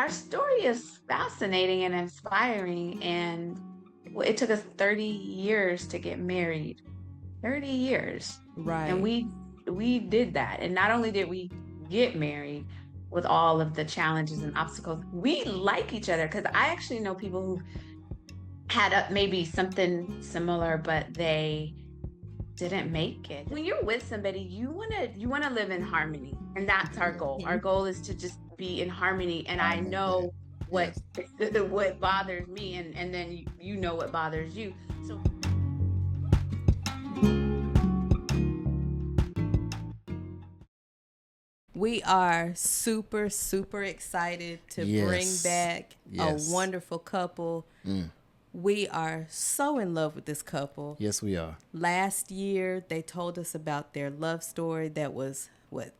our story is fascinating and inspiring, and it took us 30 years to get married. 30 years. And Right. we did that. And not only did we get married with all of the challenges and obstacles, we like each other because I actually know people who had maybe something similar, but they didn't make it. When you're with somebody, you want to live in harmony, and that's our goal. Our goal is to just be in harmony. And I I like that. know what Yes. what bothers me, and then you know what bothers you. So We are super, super excited to bring Yes. back Yes. a wonderful couple. We are so in love with this couple. Yes, we are. Last year, they told us about their love story that was,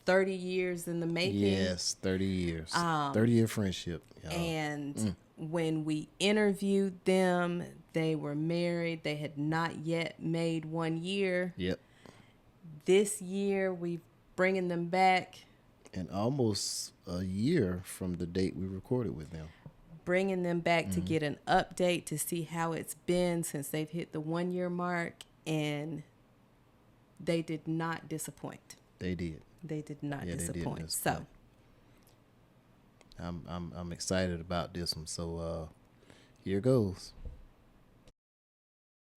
30 years in the making? Yes, 30 years. 30-year friendship. Y'all. And when we interviewed them, they were married. They had not yet made 1 year. Yep. This year, we're bringing them back. And almost a year from the date we recorded with them. Bringing them back to get an update to see how it's been since they've hit the 1 year mark, and they did not disappoint. They did. They did not Yeah, they disappoint. didn't So disappoint. I'm excited about this one. So here goes.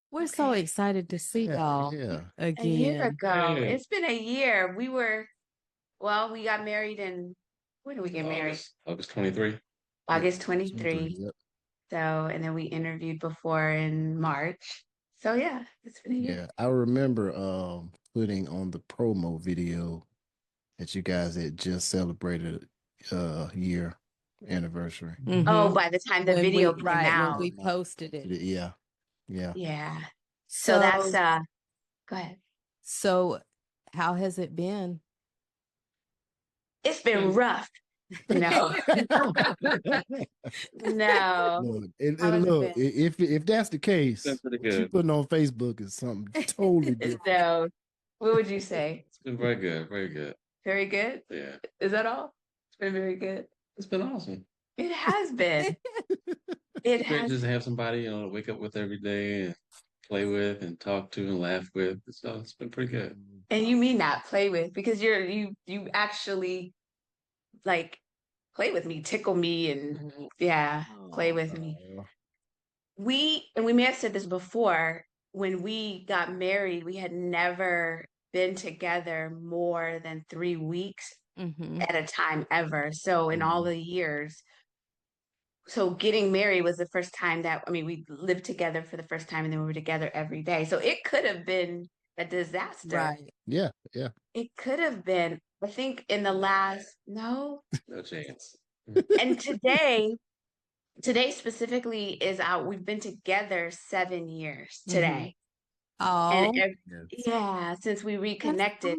we're so excited to see y'all Yeah. a year again. ago, Hey. it's been a year. We got married in, when did we get married? August 23. August 23. Yep. So, and then we interviewed before in March. So yeah, it's been a year. Yeah. I remember putting on the promo video that you guys had just celebrated year anniversary. Oh, by the time the When video we, came right, out. when we posted it. Yeah. Yeah. Yeah. So that's go ahead. So how has it been? It's been rough. No. No. Look, and How has it look, been? if that's the case, Been pretty what you good. putting on Facebook is something totally different. So what would you say? It's been very good. Very good. Very good? Yeah. Is that all? It's been very good. It's been awesome. It has been. It It's great has. just to have somebody, to wake up with every day and play with and talk to and laugh with. So it's been pretty good. And you mean not play with, because you actually like play with me, tickle me, and play with me. We may have said this before, when we got married, we had never been together more than 3 weeks at a time ever. So in all the years, so getting married was the first time that, we lived together for the first time, and then we were together every day. So it could have been a disaster. Right. Yeah. Yeah. It could have been, I think, in the last, no. No chance. And today specifically is out. We've been together 7 years today. Oh, And since we reconnected.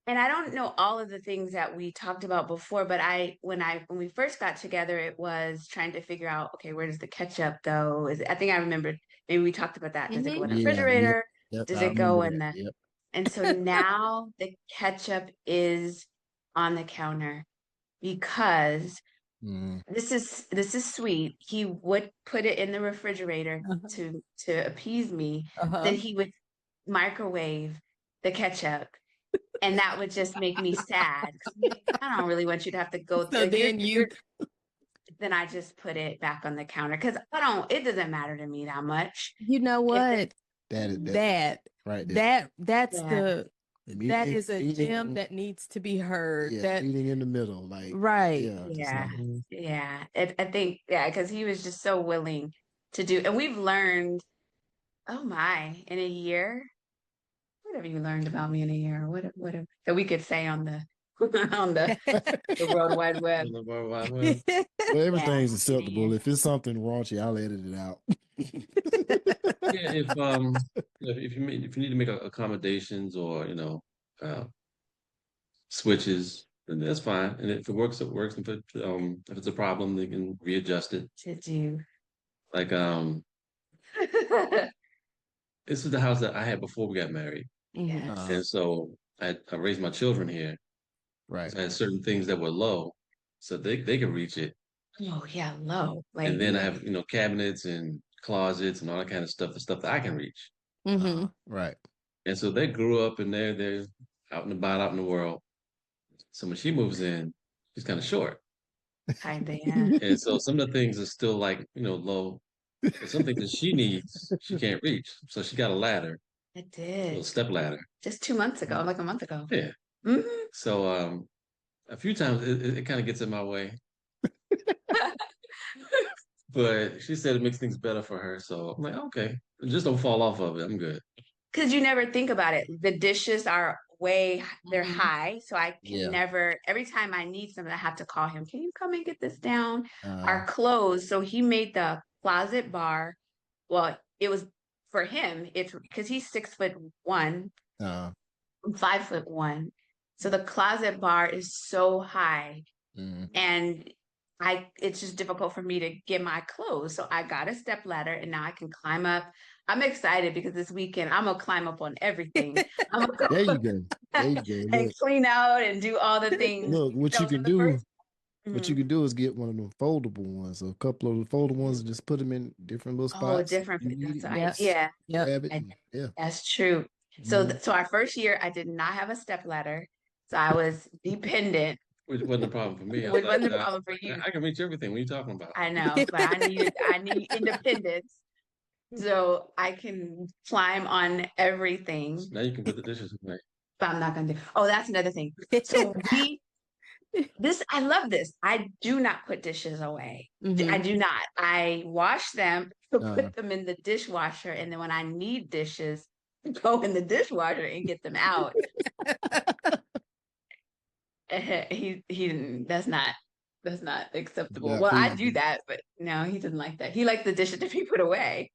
And I don't know all of the things that we talked about before, but when we first got together, it was trying to figure out, okay, where does the ketchup go? I think I remembered, maybe we talked about that. Does it go in the refrigerator? Yep, Does I it go remember in that. the Yep. And so now the ketchup is on the counter because this is sweet. He would put it in the refrigerator to appease me. Then he would microwave the ketchup, and that would just make me sad. I don't really want you to have to go through. so then Then I just put it back on the counter because it doesn't matter to me that much. you know what? That right That's Yeah. that is a gem that needs to be heard. Yeah, that eating in the middle, like right. Yeah. I think, because he was just so willing to do, and we've learned, oh my, in a year, what have you learned about me in a year? What that we could say on the on the World Wide Web? The World Wide Web. Well, everything's Yeah. acceptable. If it's something raunchy, I'll edit it out. Yeah, if you need to make accommodations or switches, then that's fine. And if it works, it works. If it's a problem, they can readjust it. To do. Like this is the house that I had before we got married, Yes. and so I raised my children here. Right. So I had certain things that were low, so they could reach it. Oh yeah, low. And Like then I have, cabinets and closets and all that kind of stuff, the stuff that I can reach. Mm-hmm. Right. And so they grew up and they're out and about, out in the world. So when she moves in, she's kind of short. kinda, yeah. And so some of the things are still like, low, but some things that she needs, she can't reach. So she got a ladder, I a little did. step ladder. Just 2 months ago, like a month ago. Yeah. Hmm. So a few times it kind of gets in my way, but she said it makes things better for her. So I'm like, okay, just don't fall off of it. I'm good. Because you never think about it. The dishes are they're Mm-hmm. high. So I can Yeah. never, every time I need something, I have to call him. Can you come and get this down? Uh, Our clothes. So he made the closet bar. Well, it was for him. It's because he's 6'1", uh, I'm 5'1". So the closet bar is so high. mm. And it's just difficult for me to get my clothes. So I got a step ladder and now I can climb up. I'm excited because this weekend I'm gonna climb up on everything. I'm gonna There you go go. There you go. and Look, clean out and do all the things. look. What you So can the do. first, What you mhm. can do is get one of them foldable ones, a couple of the foldable ones, and just put them in different little Oh, spots. different. You need That's it, an you Yep. just idea. Yep. grab it. I, And, yeah. that's true. So, Mhm. so our first year, I did not have a step ladder, so I was dependent, Which wasn't a problem for me. I was which like, wasn't a nah, problem for you. I can reach everything. What are you talking about? I know, but I need independence. So I can climb on everything, Now you can put the dishes away. but I'm not gonna do. Oh, that's another thing. So I love this. I do not put dishes away. I Mm-hmm. do not. I wash them, Uh, put them in the dishwasher, and then when I need dishes, go in the dishwasher and get them out. He that's not acceptable. not Well, I do feasible. that, but no, he doesn't like that. He likes the dishes to be put away.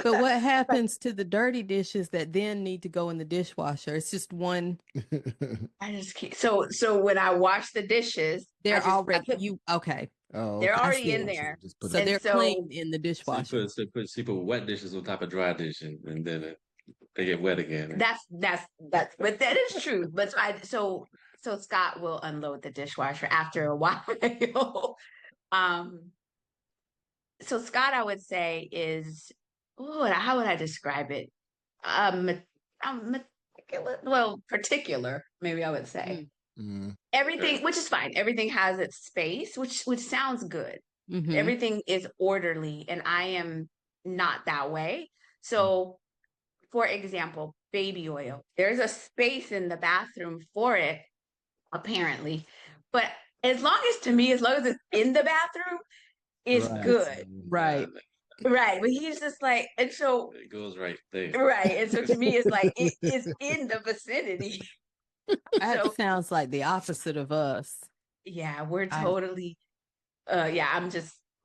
But what happens to the dirty dishes that then need to go in the dishwasher? It's just one. I just can't. So when I wash the dishes, They're I already put you okay. Oh, they're okay. I already in see. So there. just put So them. And they're so clean in the So you dishwasher. put wet dishes on top of dry dishes, and then they get wet again. that's but that is true. But so Scott will unload the dishwasher after a while. um so Scott, I would say, is, how would I describe it? Um meticulous, well, particular, maybe I would say. Mm. Mm, Everything, which is fine. Everything has its space, which sounds good. Mm-hmm. Everything is orderly, and I am not that way. mm, So, for example, baby oil. There's a space in the bathroom for it, apparently. But as long as it's in the bathroom, it's right. It's good. right. Right. But he's just like, and so, it goes right there. right. And so to me, it's like, it is in the vicinity. That So, sounds like the opposite of us. yeah, we're I totally, yeah,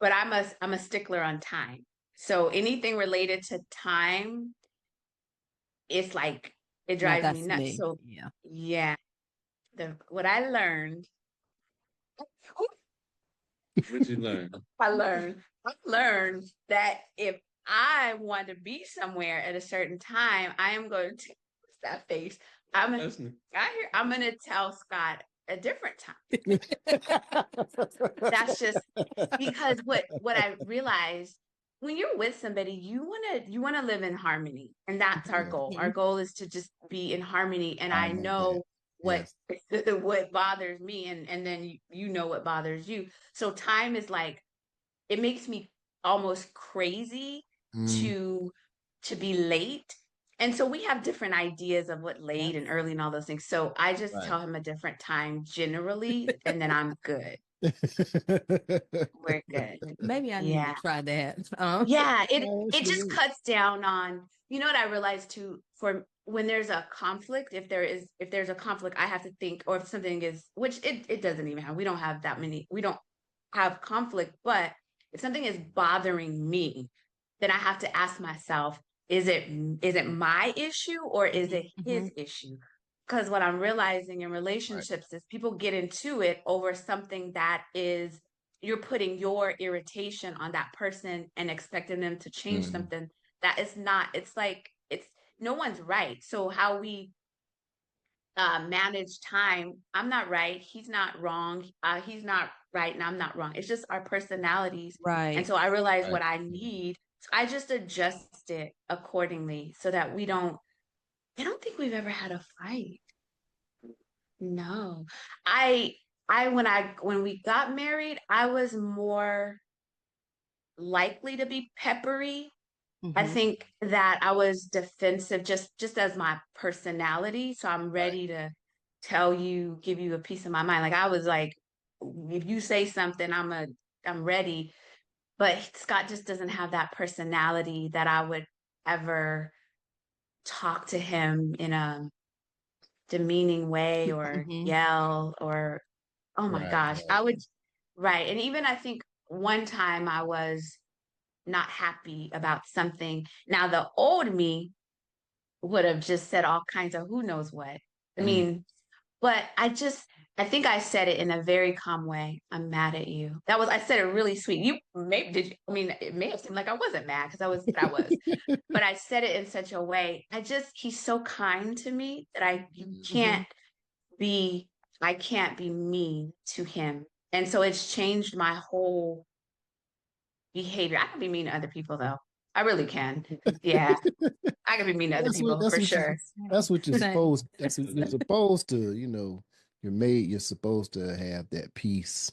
but I'm a stickler on time. So anything related to time, it's like, it now drives me that's nuts. me. So, Yeah. yeah, what I learned, What you learn? I learned that if I want to be somewhere at a certain time, I am going to, what's that face? I'm gonna, Listen, I'm gonna tell Scott a different time. That's just because what I realized, when you're with somebody, you wanna live in harmony, and that's our Yeah, goal. Our Mhm. goal is to just be in harmony. And I I love that. know what Yes. what bothers me, and then you know what bothers you. So time is like, it makes me almost crazy Mm, to be late. And so we have different ideas of what late Yes. and early and all those things. So I just right. tell him a different time generally, and then I'm good. We're good. Maybe I need to Yeah. try that. Yeah, Oh, it just sure. cuts down on, what I realized too, for when there's a conflict, if there's a conflict, I have to think, or if something is, which it doesn't even have, we don't have conflict, but if something is bothering me, then I have to ask myself, is it my issue or is it Mm-hmm. his issue? Because what I'm realizing in Right. relationships is people get into it over something that is, you're putting your irritation on that person and expecting them to change Mm, something that is not. It's like, it's no one's right. So how we manage time. I'm not right. He's not wrong. He's not right, and I'm not wrong. It's just our personalities. And Right. so I realize Right. what I need. So I just adjust it accordingly so that I don't think we've ever had a fight. No. I when we got married, I was more likely to be peppery. I Mm-hmm. think that I was defensive just as my personality. So I'm Right. ready to tell you, give you a piece of my mind. Like I was like, if you say something, I'm ready. But Scott just doesn't have that personality that I would ever talk to him in a demeaning way or Mm-hmm. yell or oh my Right. gosh. I would right. And even I think one time I was not happy about something. Now the old me would have just said all kinds of who knows what. I Mm. mean, but I think I said it in a very calm way. I'm mad at you. I said it really sweet. You maybe did you, I mean, it may have seemed like I wasn't mad because but I was. But I said it in such a way. He's so kind to me that Mm-hmm. be, I can't be mean to him. And so it's changed my whole behavior. I can be mean to other people though. I really can. Yeah. I can be mean to other That's what people for sure. you're Same. supposed that's what you're supposed to, you're supposed to have that peace,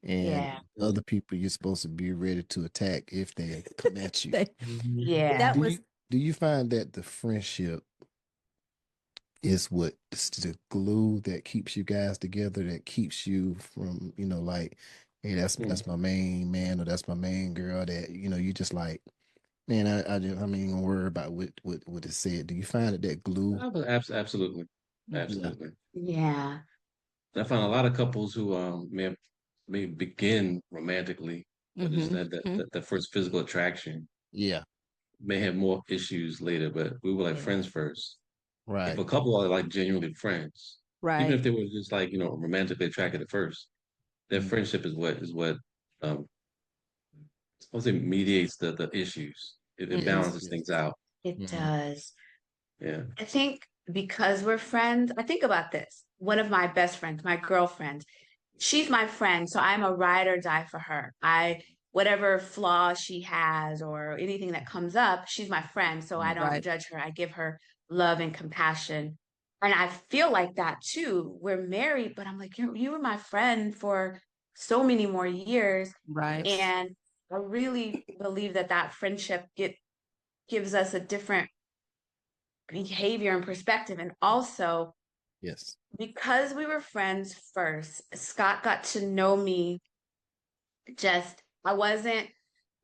and Yeah. other people you're supposed to be ready to attack if they come at you. They- Yeah. that Do was you do you find that the friendship is it's the glue that keeps you guys together, that keeps you from, like, hey, that's my main man, or that's my main girl, that, you just like, man, I'm even gonna worry about what it said. Do you find that glue? Absolutely, Yeah. absolutely. Yeah. I found a lot of couples who may begin romantically, or just mm-hmm. Mm-hmm. that first physical attraction Yeah. may have more issues later, but we were like Yeah. friends first. If Right. a couple are like genuinely friends, even Right. if they were just like, romantically attracted at first, their Mm. friendship is what um I would say mediates the issues. It Mm-hmm. Yes. balances Yes. things out. It Mhm. does. Yeah. I think because we're friends, I think about this. One of my best friends, my girlfriend, she's my friend, so I'm a ride or die for her. Whatever flaw she has or anything that comes up, she's my friend, so I Mm. don't Right. judge her. I give her love and compassion. And I feel like that too. We're married, but I'm like, you were my friend for so many more years. Right. And I really believe that friendship gives us a different behavior and perspective. And also, Yes. because we were friends first, Scott got to know me just, I wasn't,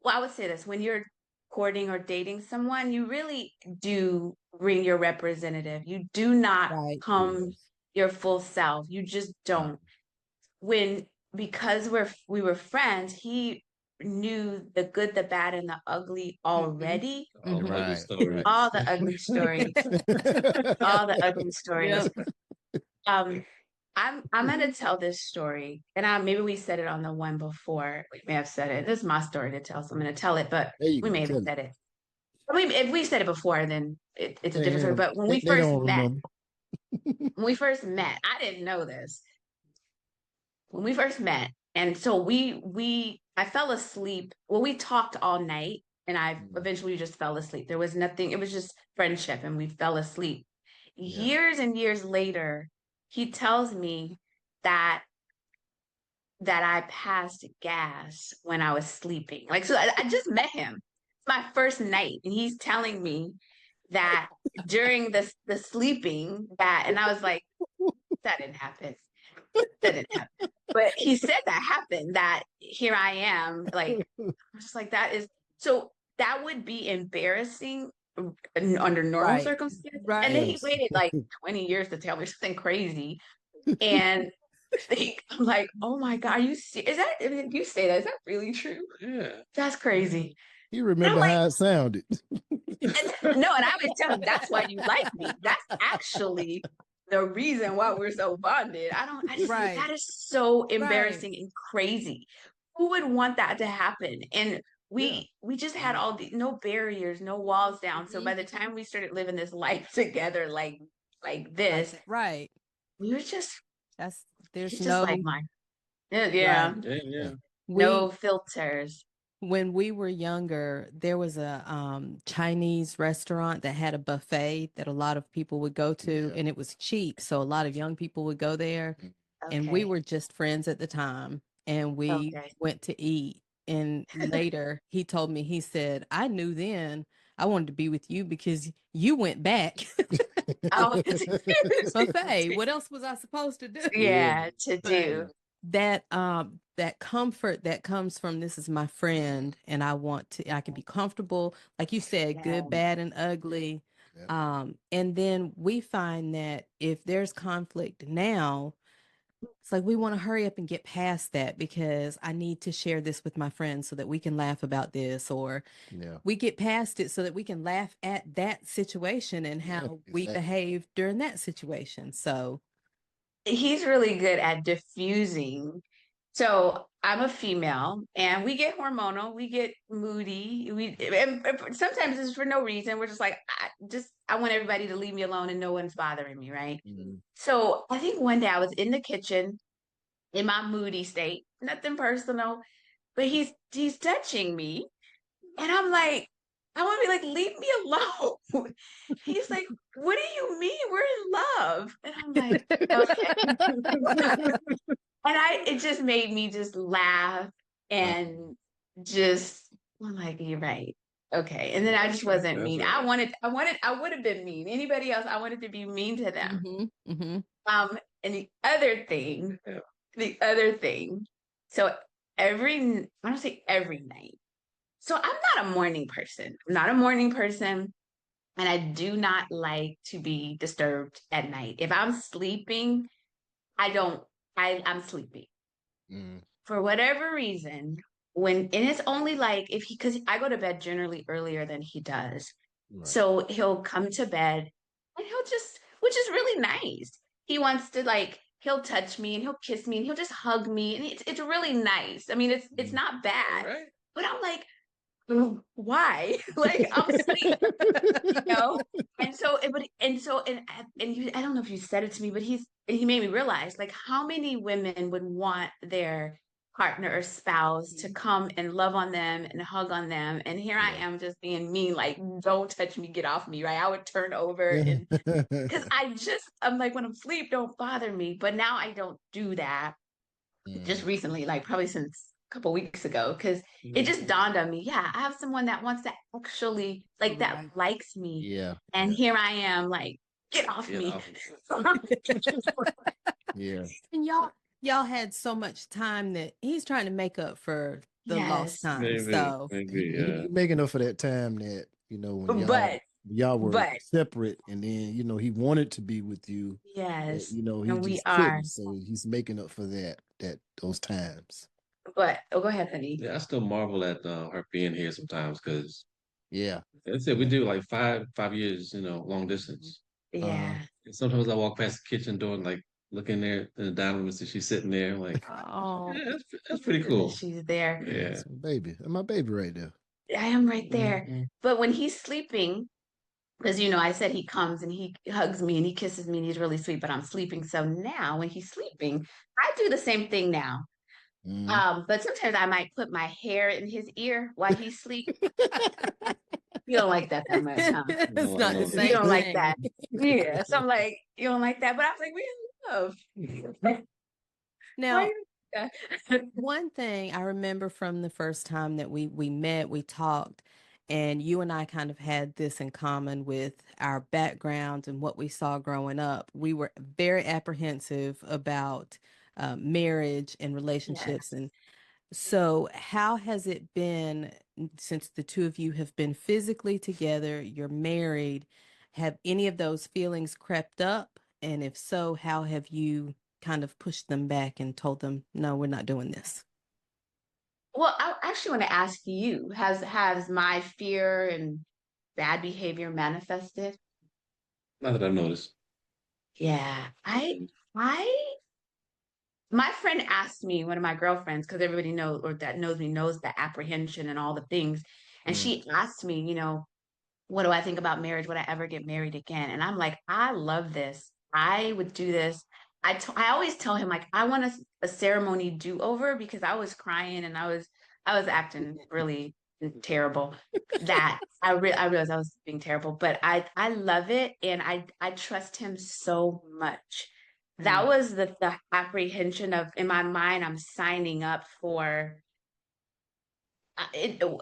well, I would say this when you're courting or dating someone, you really do bring your representative. You do not Right. come Yes. your full self. You just Right. don't. When, because we were friends, he knew the good, the bad, and the ugly Mm-hmm. already. All the Mm-hmm. ugly Right. stories. Right. All the ugly stories, all the ugly stories. Yep. Um, I'm gonna tell this story, and maybe we said it on the one before. We may have said it. This is my story to tell, so I'm gonna tell it, but There you we go. may have Tell it. said it. I mean, if we said it before, then it's a different story. Damn. But They don't remember. when we first met, I didn't know this. When we first met, and so I fell asleep. Well, we talked all night, and I Mm. eventually just fell asleep. There was nothing. It was just friendship, and we fell asleep. Yeah. Years and years later, he tells me that I passed gas when I was sleeping. Like, so I just met him. It's my first night, and he's telling me that during the sleeping and I was like, that didn't happen. That didn't happen. But he said that happened. That here I am. Like, I'm just like that is so that would be embarrassing under normal Right. circumstances. And then Right. he Yes. waited like 20 years to tell me something crazy. And I'm like, oh my God, are you serious? Is that, I mean, you say that, is that really true? Yeah. That's crazy. You And I'm remember like, how it sounded. no, and I would tell him that's why you like me. That's actually the reason why we're so bonded. I just think Right. that is so Right. embarrassing and crazy. Who would want that to happen? And Yeah. we just had all the no barriers, no walls down. So Mm-hmm. by the time we started living this life together, like like this. Right. We were just, There's he's just like no mine. Yeah, right. Yeah. no filters. When we were younger, there was a Chinese restaurant that had a buffet that a lot of people would go to, and it was cheap. So a lot of young people would go there, and we Okay. were just friends at the time, and we Okay. went to eat. And later he told me, he said, I knew then I wanted to be with you because you went back. Oh, Buffet. What else was I supposed to do? Yeah. yeah, to But do. that comfort that comes from, this is my friend and I can be comfortable, like you said, Yeah. good, bad, and ugly. Yep. And then we find that if there's conflict now, it's like we want to hurry up and get past that because I need to share this with my friends so that we can laugh about this, or Yeah. we get past it so that we can laugh at that situation and Yeah. how we Exactly. behave during that situation. So He's really good at diffusing. So I'm a female and we get hormonal, we get moody. And sometimes it's for no reason. We're just like, I want everybody to leave me alone and no one's bothering me, right? Mhm. So I think one day I was in the kitchen in my moody state, nothing personal, but he's touching me. And I'm like, I want to be like, leave me alone. He's like, what do you mean? We're in love. And I'm like, okay. And it just made me just laugh and just, I'm like, you're right. Okay. And then I just wasn't That's mean. right. I would have been mean. Anybody else, I wanted to be mean to them. mm-hmm. And the other thing, so I don't say every night. So I'm not a morning person. I'm not a morning person. And I do not like to be disturbed at night. If I'm sleeping, I don't, I'm sleeping. Mm. For whatever reason, and it's only like if because I go to bed generally earlier than he does. Right. So he'll come to bed and which is really nice. He wants to he'll touch me and he'll kiss me and he'll just hug me. And it's really nice. I mean, it's Mm. not bad. Right. But I'm like, why? Like I'm sleeping. And so, I don't know if you said it to me, but he made me realize like how many women would want their partner or spouse to come and love on them and hug on them, and here I Yeah. am just being mean, like don't touch me, get off me, right? I would turn over and because I'm like when I'm asleep, don't bother me, but now I don't do that. Just Mm. recently, like probably since a couple weeks ago, because it just dawned on me. Yeah, I have someone that wants to actually that likes me, Yeah. and Yeah. here I am, like get off Get me. off. Yeah. And y'all had so much time that he's trying to make up for the lost Yes, time. Maybe, So maybe, He making up for that time that, when but y'all were but separate, and then, he wanted to be with you, but, yes, he and we just are. couldn't. So he's making up for those times. But oh, go ahead, honey. yeah. I still marvel at her being here sometimes because Yeah. that's it. We do like 5 years, long distance. Uh-huh. Yeah, And sometimes I walk past the kitchen door and like look in there in the dining room and see she's sitting there. Like, oh, yeah, that's pretty cool. she's there. Yeah, Yeah. that's my baby. That's my baby right there. I am right there. Mhm. But when he's sleeping, because I said he comes and he hugs me and he kisses me and he's really sweet, but I'm sleeping. So now when he's sleeping, I do the same thing now. Mhm. But sometimes I might put my hair in his ear while he's asleep. You don't like that much, huh? it's No, not the no, You same don't like thing. that. Yeah. So I'm like, you don't like that. But I was like, we in love. Why Now, you like that? one thing I remember from the first time that we met, we talked, and you and I kind of had this in common with our backgrounds and what we saw growing up. We were very apprehensive about marriage and relationships. Yes. And so, how has it been since the two of you have been physically together? You're married. Have any of those feelings crept up? And if so, how have you kind of pushed them back and told them, no, we're not doing this? Well, I actually want to ask you, has my fear and bad behavior manifested? not that I've noticed. Yeah. I my friend asked me, one of my girlfriends, because everybody knows or that knows me knows the apprehension and all the things. And Mm. she asked me, what do I think about marriage? Would I ever get married again? And I'm like, I love this. I would do this. I always tell him like I want a ceremony do-over because I was crying and I was acting really terrible. That I realized I was being terrible, but I love it and I trust him so much. That was the apprehension of in my mind, I'm signing up for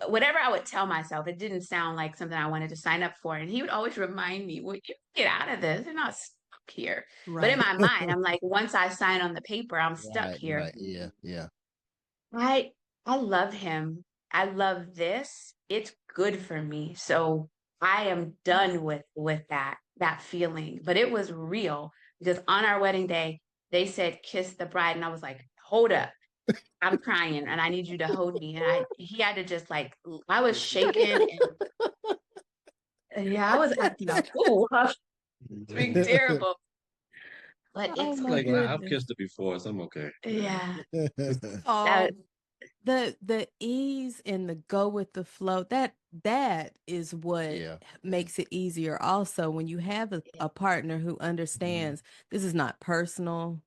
whatever I would tell myself, it didn't sound like something I wanted to sign up for. And he would always remind me, well, you get out of this. You're not stuck here. But in Right. my mind, I'm like, once I sign on the paper, I'm stuck Right, here. right. Yeah, yeah. I I love him. I love this. It's good for me. So I am done with that feeling. But it was real because on our wedding day, they said kiss the bride, and I was like, hold up. I'm crying and I need you to hold me. And he had to just like, I was shaking and yeah, I was acting a fool. I was being terrible, but Oh it's my Like, nah, I've goodness. kissed her before, so I'm okay. yeah, Oh, that the ease and the go with the flow, that is what Yeah. makes it easier also when you have a partner who Mhm. understands this is not personal.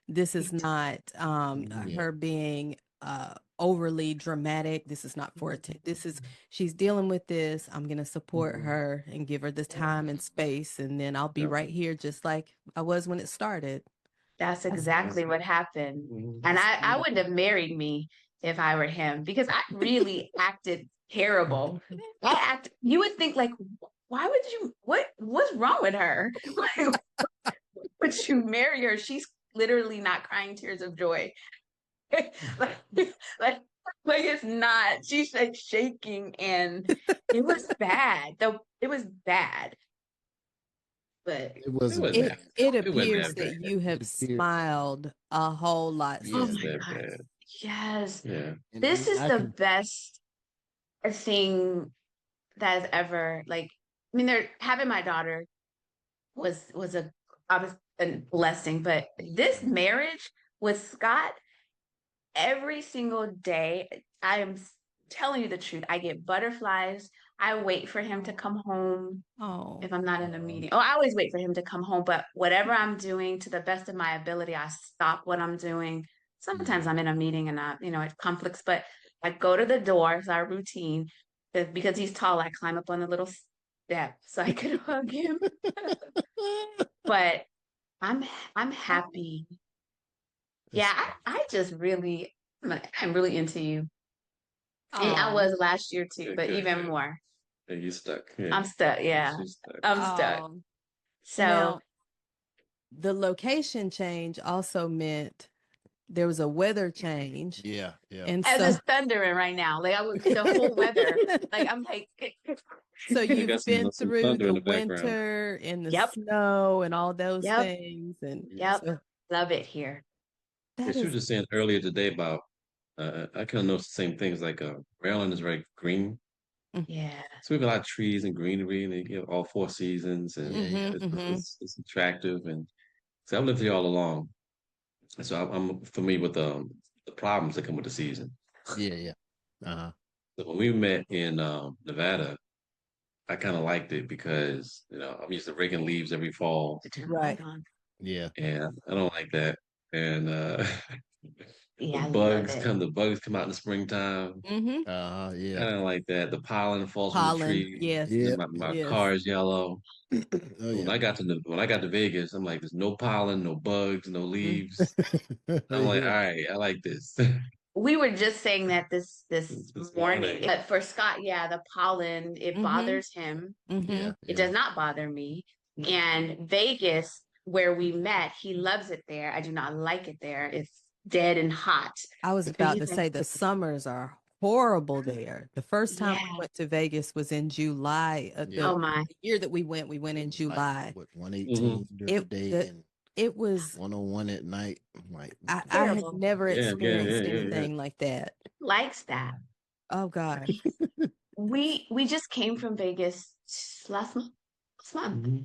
This is not Yeah. her being overly dramatic. This is not for it. This is she's dealing with this. I'm gonna support her and give her the time and space, and then I'll be Yep. right here just like I was when it started. that's That's exactly what happened. And that's I wouldn't beautiful. have married me if I were him because I really acted terrible. You would think like, why would you, what's wrong with her? Would you marry her? She's literally not crying tears of joy. like, like, like it's not. She's like shaking, and it was bad. Though it was bad, but It It wasn't wasn't bad. that. It It wasn't appears that that bad. you It have appeared, smiled a whole lot It oh since wasn't my then. that God, bad. yes, Yeah. this and is I the can. best thing that has ever like. I mean, they're having my daughter was a obvious a blessing, but this marriage with Scott every single day, I am telling you the truth. I get butterflies. I wait for him to come home Oh, if I'm not in a Uh, meeting. Oh, I always wait for him to come home, but whatever I'm doing to the best of my ability, I stop what I'm doing. Sometimes mhm. I'm in a meeting and it conflicts, but I go to the door, it's our routine. Because he's tall, I climb up on the little step so I can hug him. But I'm I'm happy. Yeah, That's I just really I'm really into you. And I oh, was last year too, Good, but good, even good. more. Yeah, you stuck. Yeah. I'm stuck. Yeah, She's stuck. I'm stuck. oh. So, Now, the location change also meant there was a weather change. yeah, yeah. And as so it's thundering right now, like I would the whole weather. Like I'm like, so I you've got been some through thunder the in the background. winter and the yep, snow and all those yep, things. And yep. so Love it here. Yeah, that she was is, just saying earlier today about I kind of noticed the same things like Maryland is very green. Yeah. So we have a lot of trees and greenery, and you have all four seasons, and Yeah, yeah. mm-hmm, mm-hmm. it's attractive. And so I've lived here all along, and so I'm familiar with the problems that come with the season. Yeah, yeah. Uh-huh. So when we met in Nevada, I kind of liked it because I'm used to raking leaves every fall, To turn the light Right. on. Yeah. and I don't like that. And Yeah, I love it. the bugs come out in the springtime. Mm-hmm. Uh-huh. I Yeah. don't like that. The pollen falls from the Pollen. tree. Yes. And then Yep. my Yes. car is yellow. Oh When yeah. I got to Vegas, I'm like, there's no pollen, no bugs, no Mm. leaves. I'm like, all Yeah. right, I like this. We were just saying that this This morning. morning. But for Scott, yeah, the pollen, it Mm-hmm. bothers him. Mm-hmm. Yeah. It Yeah. does not bother me. And Vegas, where we met, he loves it there. I do not like it there. It's dead and hot. I was But about he's to like, say the summers are horrible there. The first time we yeah. went to Vegas was in July. Yeah. Oh my. The year that we went It in was like July. what Hmm. 118 during the It day the and it was 101 at night. I'm like, I had Terrible. never Yeah, yeah, yeah, experienced yeah, yeah. anything like that. Likes that. Oh gosh. We just came from Vegas last month. Last month. Hmm.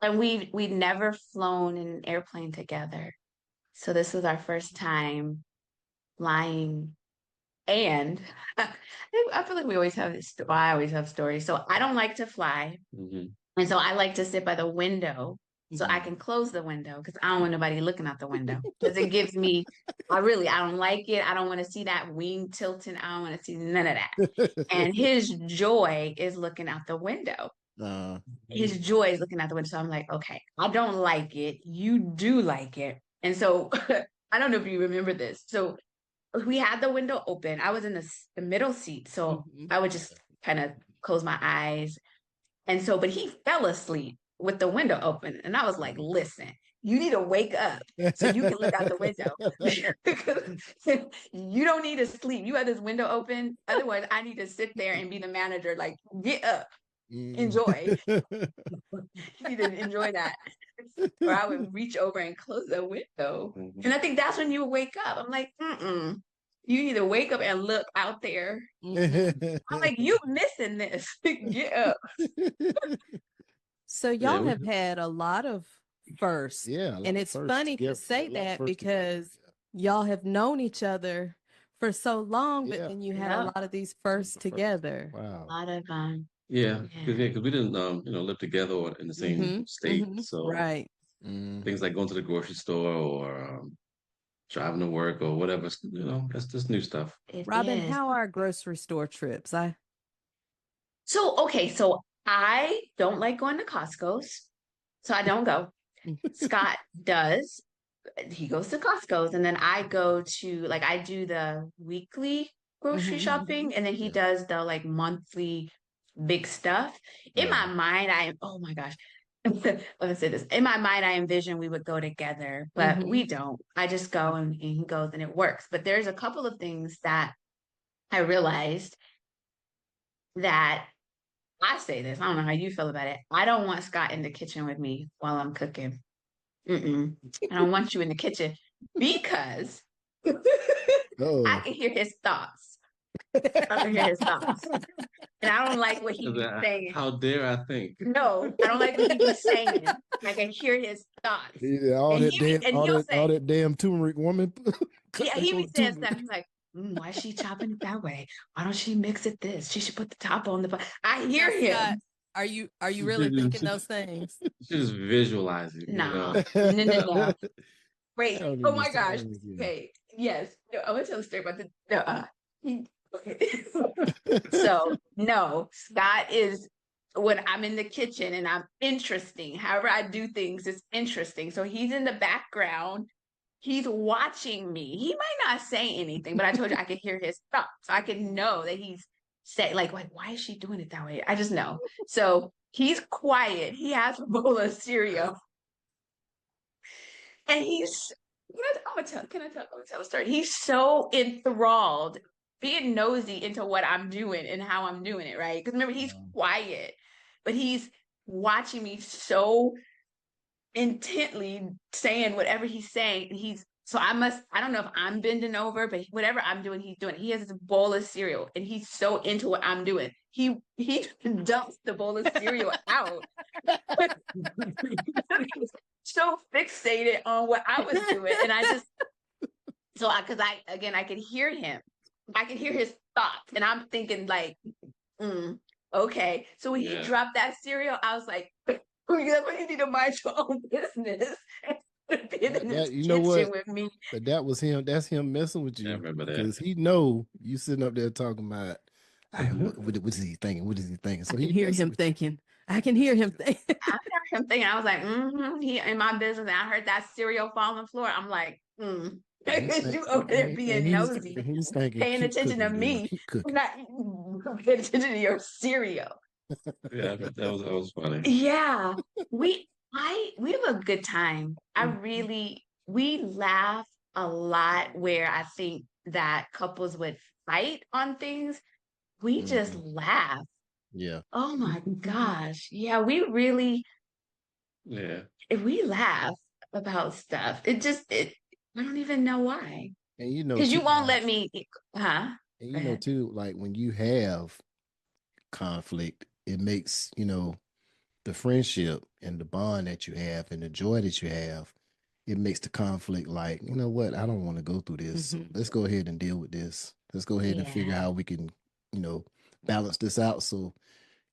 And we'd never flown in an airplane together. So this was our first time flying And I feel like we always have this, well, I always have stories. So I don't like to fly. Mm-hmm. And so I like to sit by the window so I Mhm. can close the window because I don't want nobody looking out the window because it gives me, I don't like it. I don't want to see that wing tilting. I don't want to see none of that. And his joy is looking out the window. uh, His joy is looking out the window. So I'm like, okay, I don't like it. You do like it. And so I don't know if you remember this. So we had the window open. I was in the middle seat. So Mhm. I would just kind of close my eyes. And so, but he fell asleep with the window open. And I was like, listen, you need to wake up so you can look out the window. Because you don't need to sleep. You have this window open. Otherwise, I need to sit there and be the manager. Like, get up, enjoy. You need to enjoy that. Or I would reach over and close the window. Mm-hmm. And I think that's when you would wake up. I'm like, mm-mm. You need to wake up and look out there. Mhm. I'm like, you missing this. Get up. So Yeah, y'all have had a lot of firsts. Yeah, a lot And of it's firsts funny to together, say a lot of that firsts together. because y'all have known each other for so long, but Yeah. then you had a Yeah. lot of these firsts First. together. A Wow. lot of yeah, yeah. because we didn't live together or in the same state, so Right. Mm. things like going to the grocery store or driving to work or whatever, that's just new stuff. It Robin, is. how are grocery store trips? I So, okay, so I don't like going to Costco's, so I don't go. Scott does. He goes to Costco's, and then I go to like I do the weekly grocery Mhm. shopping, and then he Yeah. does the like monthly big stuff. In my mind, oh my gosh. Let me say this. In my mind, I envision we would go together, but we Mhm. don't. I just go and he goes and it works. But there's a couple of things that I realized that I say this. I don't know how you feel about it. I don't want Scott in the kitchen with me while I'm cooking. Mm-mm. I don't want you in the kitchen because I Oh. can hear his thoughts. I can hear his thoughts. And I don't like what he be saying. How dare I think? No, I don't like what he be saying. I can hear his thoughts. Yeah, all And that damn, he'll all say, that damn turmeric woman. Cut yeah, back he on be the saying stuff. turmeric. He's like, why is she chopping it that way? Why don't she mix it this? She should put the top on the pot. I Now, hear Scott, him. are you really thinking those things? Just visualize it, No, no, no, no. I Wait. don't Oh my understand gosh. with you. Okay. Yes. No, I'm gonna tell a story about the no, okay. So no, Scott is when I'm in the kitchen and I'm interesting. However, I do things is interesting. So he's in the background. He's watching me. He might not say anything, but I told you I could hear his thoughts. I could know that he's say like, why is she doing it that way? I just know. So he's quiet. He has a bowl of cereal. And I'm gonna tell a story. He's so enthralled, being nosy into what I'm doing and how I'm doing it, right? Because remember, he's quiet, but he's watching me so intently saying whatever he's saying. And I don't know if I'm bending over, but whatever I'm doing, he's doing. He has this bowl of cereal and he's so into what I'm doing. He dumps the bowl of cereal out. So fixated on what I was doing. And because I could hear him. I could hear his thoughts. And I'm thinking, like, okay. So when he dropped that cereal, I was like, you need to mind your own business. Being in this You know kitchen what? with me. But that was him. That's him messing with Yeah, I you remember that. because he know you sitting up there talking about. What is he thinking? What is he thinking? So I can he hear messing him with thinking. I can hear him thinking. I heard him thinking, I was like, he in my business. And I heard that cereal fall on the floor. I'm like, you. you over there being nosy, He's thinking, paying keep attention to cooking, girl, me, keep cooking. not paying attention to your cereal. Yeah, that was funny. Yeah, we have a good time. We laugh a lot where I think that couples would fight on things. We just Mhm. laugh. Yeah. Oh my gosh. Yeah, Yeah. we laugh about stuff. I don't even know why. And you know Because you too, won't like, let me, huh? and Go you know ahead. too, like when you have conflict, it makes, the friendship and the bond that you have and the joy that you have, it makes the conflict like, you know what, I don't want to go through this. So Mhm. let's go ahead and deal with this. Let's go ahead and figure Yeah. how we can, you know, balance this out so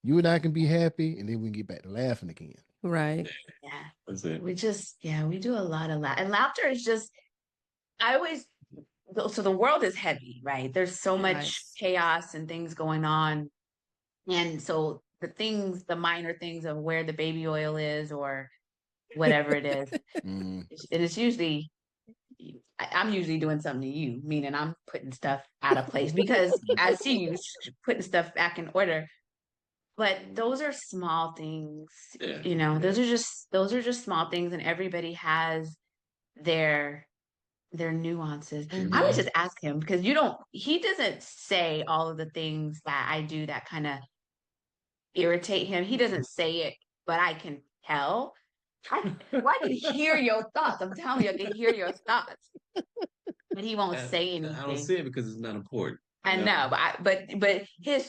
you and I can be happy, and then we can get back to laughing again. Right. Yeah. That's it. We do a lot of and laughter is just, I always, so the world is heavy, right? There's so Right. much chaos and things going on. And so the minor things of where the baby oil is or whatever it is, Mm, and it's usually, I'm usually doing something to you, meaning I'm putting stuff out of place because I see you putting stuff back in order. But those are small things, Yeah. you know, those are just small things, and everybody has their nuances. I would Mhm. just ask him because he doesn't say all of the things that I do that kind of irritate him. He doesn't say it, but I can tell. I can hear your thoughts. I'm telling you, I can hear your thoughts, but he won't say I don't anything. see it because it's not important. I You know? know, but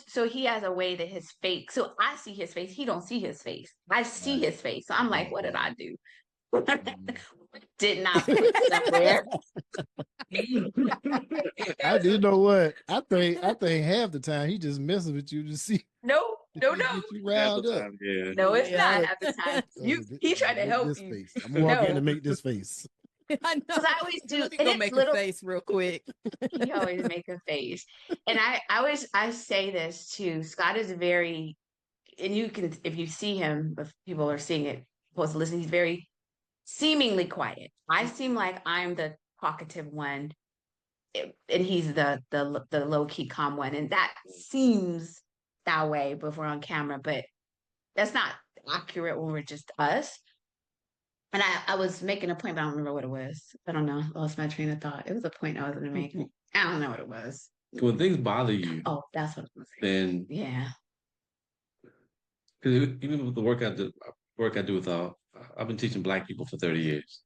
so he has a way that his face. So I see his face. He don't see his face. I see right. his face. So I'm like, Right. what did I do? Mm. Did not put somewhere. I do know what I think half the time he just messes with you to see No, if no, he no. get you Half the riled up. time, yeah. No, it's Yeah. not half the time. He I'm tried gonna to make help this you. face. I'm gonna walk in No, and make this face. I know. because I always do, Let me and go it's make a little. face real quick. He always make a face, and I say this too. Scott is very, and you can, if you see him, if people are seeing it, supposed to listen. He's very seemingly quiet. I seem like I'm the talkative one, and he's the low key calm one, and that seems that way before on camera, but that's not accurate when we're just us. And I was making a point, but I don't remember what it was. I don't know. Lost my train of thought. It was a point I was going to make. I don't know what it was. When things bother you, Oh, that's what it was. then Yeah. because even with the work I do with I've been teaching Black people for 30 years.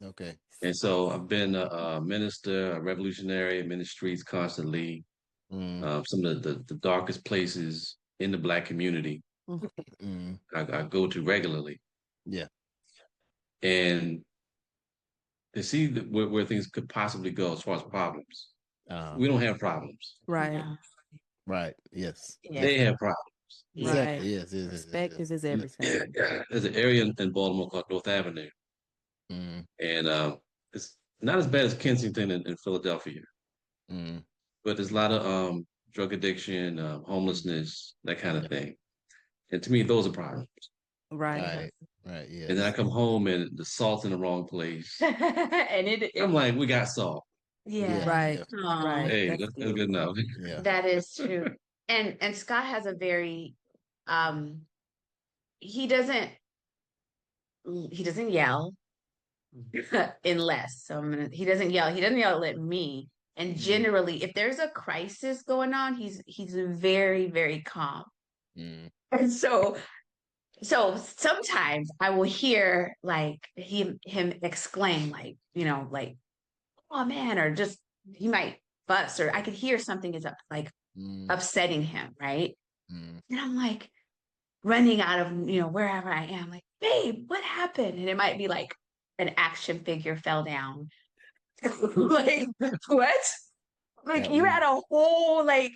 Okay. And so I've been a minister, a revolutionary, I'm in the streets constantly, Mm, some of the darkest places in the Black community mm, I go to regularly. yeah. And to see where things could possibly go as far as problems. Uh, We don't have problems. Right. Yeah. right. Yes. Yeah. They have problems. Yeah. Exactly. Yes. Yes. Yes. Yes. Perspective is Yes. everything. There's an area in Baltimore called North Avenue, Mm, and it's not as bad as Kensington in Philadelphia, mm, but there's a lot of drug addiction, homelessness, that kind of yeah. thing. And to me, those are problems. Right. Yeah. Right. Right. And then I Yes. come home and the salt's in the wrong place. And I'm like, we got salt. Yeah. yeah. Right. Yeah. Aw, Right. Hey, That's that's good. good enough. Yeah. that is true. And Scott has a very, um, he doesn't yell unless, so he doesn't yell. He doesn't yell at me. And Mm, generally, if there's a crisis going on, he's very, very calm. mm, And so sometimes I will hear like him exclaim, like, you know, like, oh man, or just he might fuss, or I could hear something is like mm, upsetting him, right? mm. And I'm like running out of, you know, wherever I am, like, babe, what happened? And it might be like an action figure fell down. Like, what? Like That you one. had a whole like,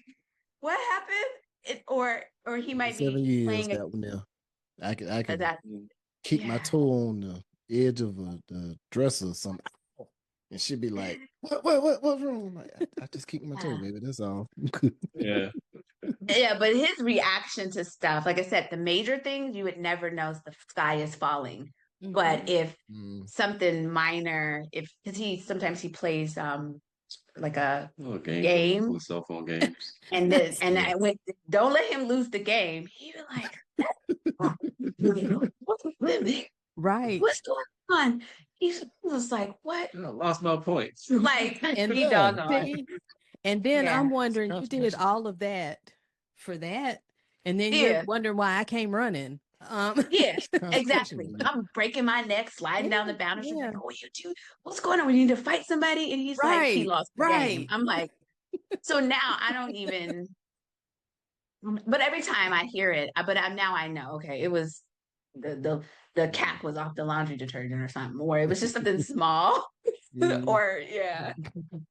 what happened? Or he might 7 be years. playing That one there. I can that. kick my Yeah. toe on the edge of the dresser or something, and she'd be like, what's wrong?" I'm like, I just kicked my toe, Yeah. baby. That's all. Yeah. Yeah, but his reaction to stuff, like I said, the major things you would never know the sky is falling. But Mhm. if Mm, something minor, if because he plays like a Oh, games, game, the cell phone games. and yeah. I went, don't let him lose the game. He was like, Right. what's going on? He was like, what? I lost my points. Like And he Yeah. doggone. see, and then Yeah. I'm wondering, you did Consequences. all of that for that, and then you're Yeah. wondering why I came running. Yeah, Consequences. exactly. I'm breaking my neck, sliding down the Yeah, boundary. She's yeah. like, "Oh, you two, what's going on? We need to fight somebody." And he's like, "He Right, lost the game." right. I'm like, so now I don't even. But every time I hear it, now I know. Okay, it was the the Mm, cap was off the laundry detergent or something, or it was just something small. or yeah.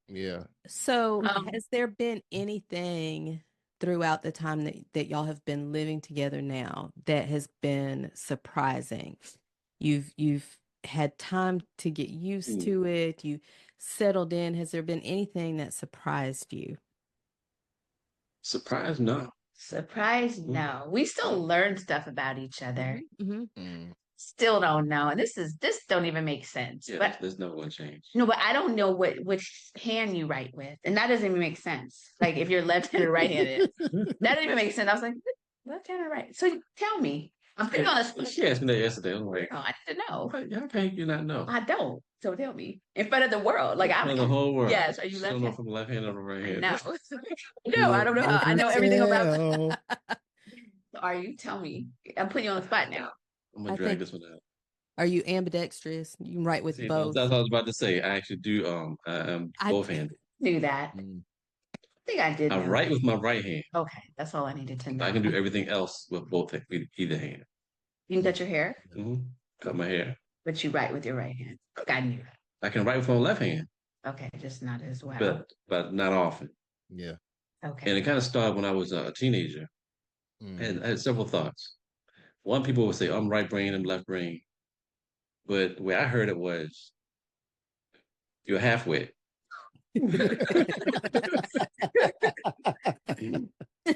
Yeah. So, Um, has there been anything throughout the time that y'all have been living together now that has been surprising? You've had time to get used to it, you settled in. Has there been anything that surprised you? Surprise? No. surprise, Mm. no. We still learn stuff about each other. Mm-hmm. Mm. Still don't know. And this don't even make sense. Yeah, But there's never gonna change. no, but I don't know which hand you write with. And that doesn't even make sense. Like if you're left-handed or right-handed. That didn't even make sense. I was like, left-handed or right. So tell me. I'm putting you on the spot. She asked me that yesterday. I'm like, Oh, I need to know. how can you not know? I don't. So tell me. In front of the world. Like In front of the whole world. Yes, are you She don't know left-handed? if I'm left handed or right handed. No. No, I don't know how. I know everything about Tell. Are you? Tell me. I'm putting you on the spot now. I'm gonna I drag think, this one out. are you ambidextrous? You can write with See, both. that's what I was about to say. I actually do I'm I both handed. Knew that. Mm. I think I did I know. write with my right hand. Okay, that's all I needed to know. I can do everything else with with either hand. You can cut your hair, Cut my hair. but you write with your right hand. Okay, I knew that. I can write with my left hand, Okay, just not as well. but not often. Yeah. Okay. And it kind of started when I was a teenager. And I had several thoughts. One, people would say, I'm right brain, I'm left brain. But the way I heard it was, you're halfway.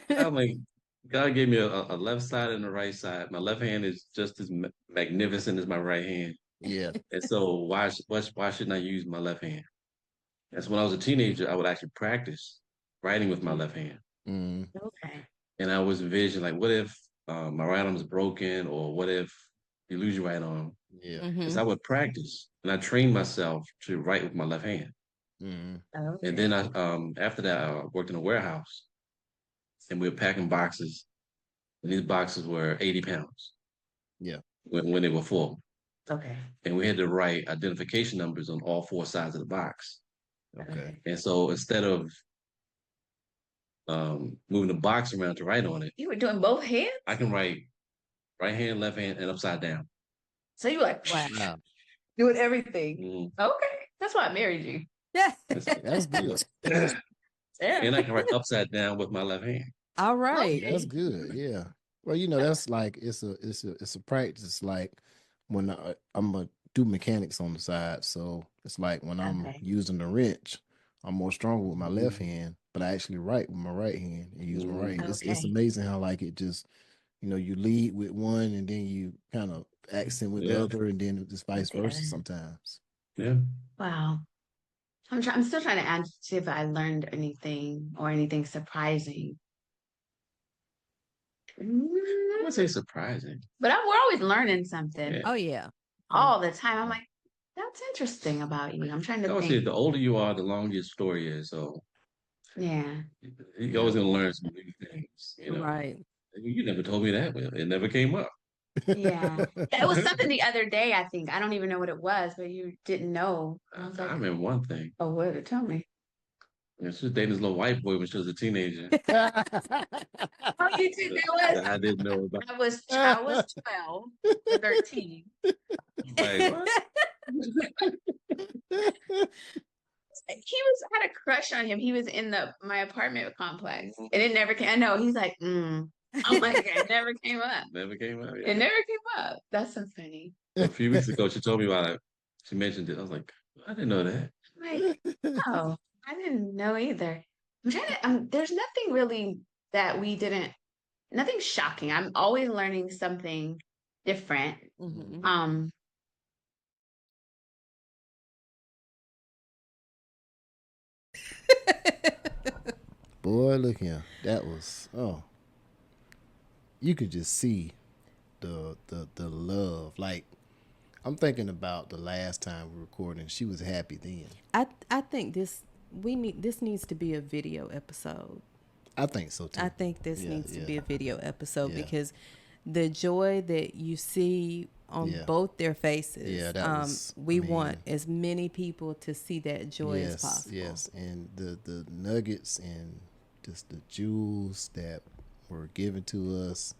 I'm like, God gave me a left side and a right side. My left hand is just as magnificent as my right hand. Yeah. And so why shouldn't I use my left hand? That's when I was a teenager, I would actually practice writing with my left hand. Mm. Okay. And I was envisioning, like, what if my right arm is broken, or what if you lose your right arm? Yeah. Because I would practice and I trained myself to write with my left hand. Mm. Okay. And then after that, I worked in a warehouse and we were packing boxes. And these boxes were 80 pounds Yeah. when they were full. Okay. And we had to write identification numbers on all four sides of the box. Okay. And so instead of moving the box around to write on it, You were doing both hands? I can write right hand, left hand, and upside down. So you were like Wow. doing everything. Mm. Okay. That's why I married you. Yeah. That's good. Yeah. And I can write upside down with my left hand. All right. That's good. Yeah. Well, that's like it's a practice. Like when I'm gonna do mechanics on the side, so it's like when I'm Okay. using the wrench, I'm more stronger with my left hand, but I actually write with my right hand and use my right hand. It's Okay. amazing how like it just you lead with one and then you kind of accent with the other, and then just vice versa sometimes. Yeah. Wow. I'm still trying to answer see if I learned anything or anything surprising. I would say surprising. But we're always learning something Yeah. Oh yeah. all the time. I'm like, that's interesting about you. I'm trying I to would say think. the older you are, the longer your story is. So Yeah. you're always gonna learn some new things. Right. You never told me that. It never came up. Yeah. It was something the other day, I think. I don't even know what it was, but you didn't know. I was I like, remember one thing. oh, what? Tell me. She was dating this little white boy when she was a teenager. Oh, you did know That I didn't know about. I was 12 or 13. Like, what? Had a crush on him. He was in my apartment complex. And it never came. I know. He's like, I'm like, it never came up. Never came up. It never came up. That's so funny. A few weeks ago, she told me about it. She mentioned it. I was like, I didn't know that. I'm like, oh, I didn't know either. I'm trying to, there's nothing really that we didn't, nothing shocking. I'm always learning something different. Mhm. Boy, look here. That was you could just see the love. Like I'm thinking about the last time we recorded and she was happy then. I think this needs to be a video episode. I think so too. I think this Yeah, needs to yeah. be a video episode Yeah. because the joy that you see on Yeah. both their faces. Yeah, that was- we I mean- want as many people to see that joy as possible. Yes, and the nuggets and just the jewels that were given to us,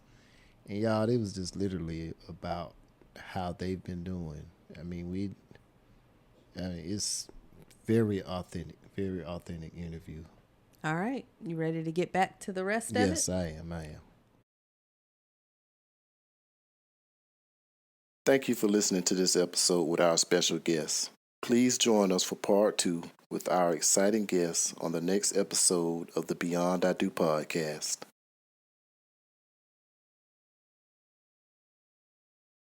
and y'all, it was just literally about how they've been doing. I mean, Very authentic interview. All right. You ready to get back to the rest of it? Yes, I am. Thank you for listening to this episode with our special guest. Please join us for part 2 with our exciting guests on the next episode of the Beyond I Do podcast.